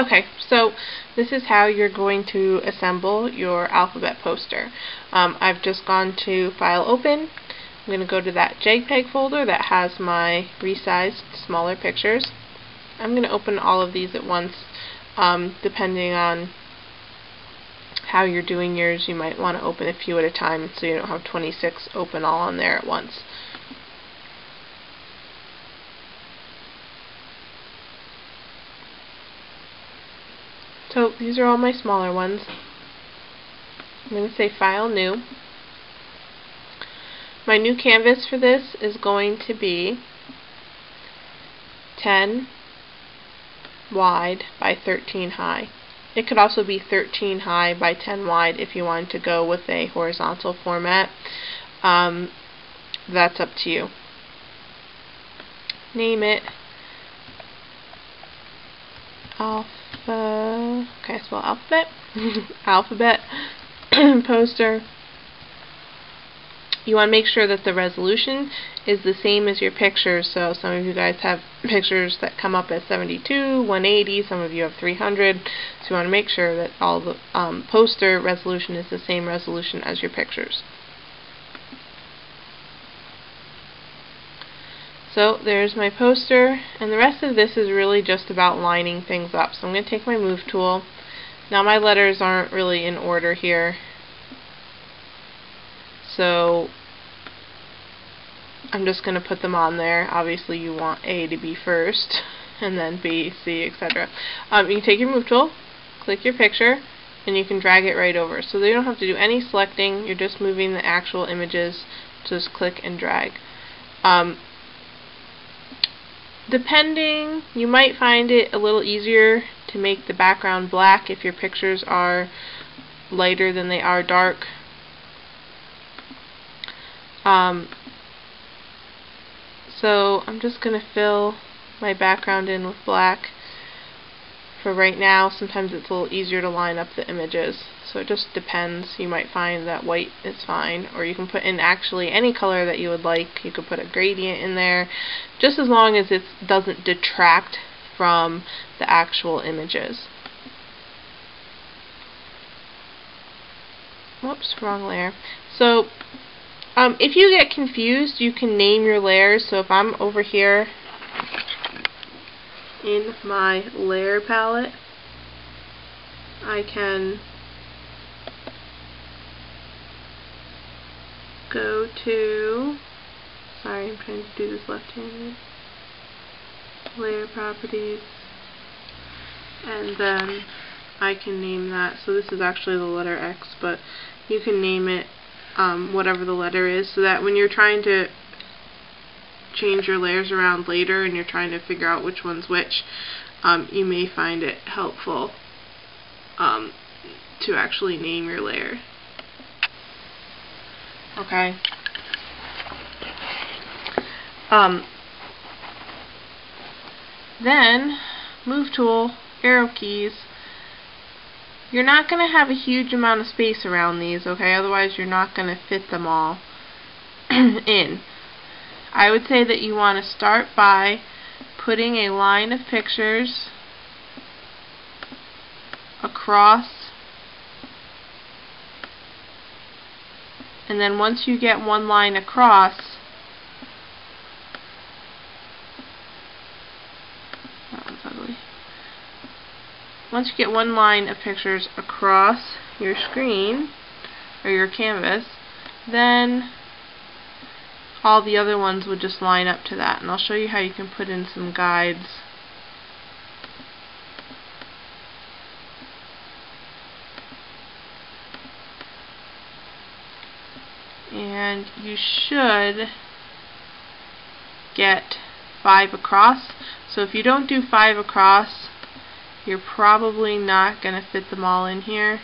Okay, so this is how you're going to assemble your alphabet poster. I've just gone to File Open. I'm going to go to that JPEG folder that has my resized smaller pictures. I'm going to open all of these at once. Depending on how you're doing yours, you might want to open a few at a time so you don't have 26 open all on there at once. So these are all my smaller ones. I'm going to say File New. My new canvas for this is going to be 10 wide by 13 high. It could also be 13 high by 10 wide if you wanted to go with a horizontal format. That's up to you. Name it alphabet alphabet poster. You want to make sure that the resolution is the same as your pictures. So some of you guys have pictures that come up as 72, 180, some of you have 300. So you want to make sure that all the poster resolution is the same resolution as your pictures. So there's my poster, and the rest of this is really just about lining things up. So I'm going to take my move tool. Now my letters aren't really in order here, so I'm just going to put them on there. Obviously you want A to be first, and then B, C, etc. You can take your move tool, click your picture, and you can drag it right over. So you don't have to do any selecting, you're just moving the actual images. Just click and drag. Depending, you might find it a little easier to make the background black if your pictures are lighter than they are dark. So I'm just going to fill my background in with black for right now. Sometimes it's a little easier to line up the images, so it just depends. You might find that white is fine, or you can put in actually any color that you would like. You could put a gradient in there, just as long as it doesn't detract from the actual images. Whoops, wrong layer. So if you get confused, you can name your layers. So if I'm over here in my layer palette, I can go to, sorry, I'm trying to do this left-handed, layer properties, and then I can name that. So this is actually the letter X, but you can name it whatever the letter is, so that when you're trying to change your layers around later and you're trying to figure out which one's which, you may find it helpful to actually name your layer. Okay. Then, move tool, arrow keys. You're not going to have a huge amount of space around these, okay? Otherwise you're not going to fit them all in. I would say that you want to start by putting a line of pictures across, and then once you get one line across, that one's ugly. Once you get one line of pictures across your screen or your canvas, then all the other ones would just line up to that. And I'll show you how you can put in some guides. And you should get 5 across. So if you don't do 5 across, you're probably not going to fit them all in here.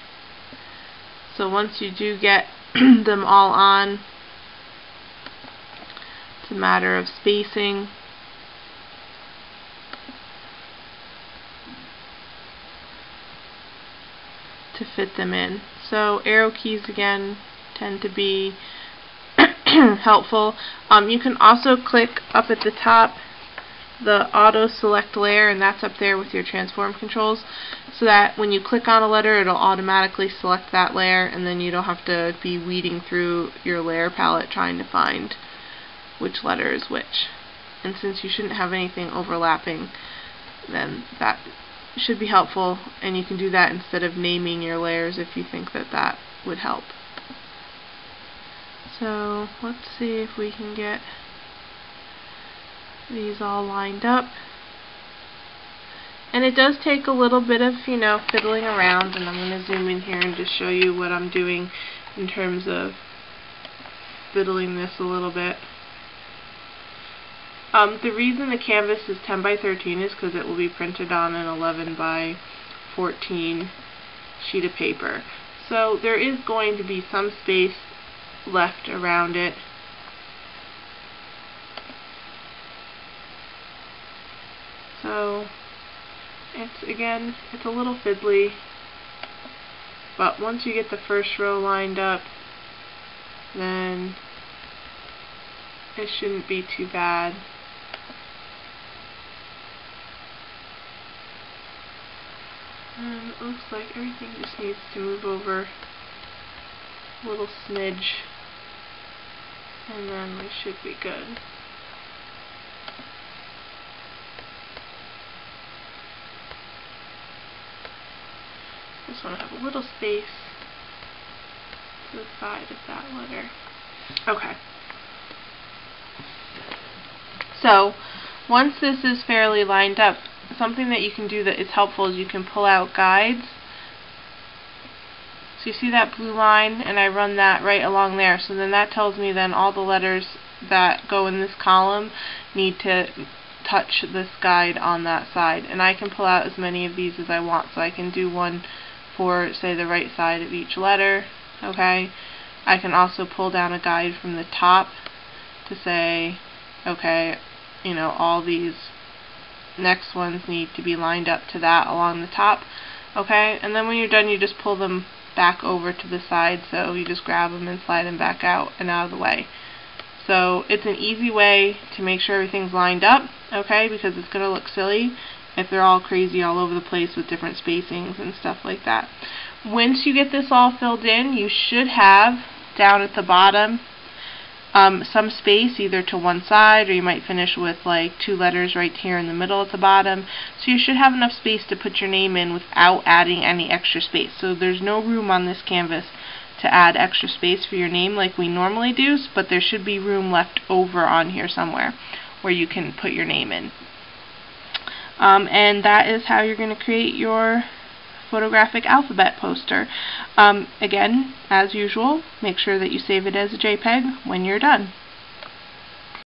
So once you do get them all on, it's a matter of spacing. To fit them in. So arrow keys again tend to be helpful. You can also click up at the top the auto select layer, and that's up there with your transform controls, so that when you click on a letter it'll automatically select that layer, and then you don't have to be weeding through your layer palette trying to find which letter is which. And since you shouldn't have anything overlapping, then that should be helpful, and you can do that instead of naming your layers if you think that that would help. So let's see if we can get these all lined up. And it does take a little bit of, fiddling around, and I'm going to zoom in here and just show you what I'm doing in terms of fiddling this a little bit. The reason the canvas is 10 by 13 is because it will be printed on an 11 by 14 sheet of paper. So there is going to be some space left around it. So it's a little fiddly, but once you get the first row lined up, then it shouldn't be too bad. And it looks like everything just needs to move over a little smidge, and then we should be good. Just want to have a little space to the side of that letter. Okay. So once this is fairly lined up, something that you can do that is helpful is you can pull out guides. So you see that blue line, and I run that right along there. So then that tells me then all the letters that go in this column need to touch this guide on that side. And I can pull out as many of these as I want. So I can do one for, say, the right side of each letter. Okay. I can also pull down a guide from the top to say, okay, all these next ones need to be lined up to that along the top. Okay, and then when you're done, you just pull them back over to the side, so you just grab them and slide them back out and out of the way. So it's an easy way to make sure everything's lined up, okay, because it's going to look silly if they're all crazy all over the place with different spacings and stuff like that. Once you get this all filled in, you should have down at the bottom some space either to one side, or you might finish with like 2 letters right here in the middle at the bottom. So you should have enough space to put your name in without adding any extra space. So there's no room on this canvas to add extra space for your name like we normally do, but there should be room left over on here somewhere where you can put your name in. And that is how you're going to create your photographic alphabet poster. Again, as usual, make sure that you save it as a JPEG when you're done.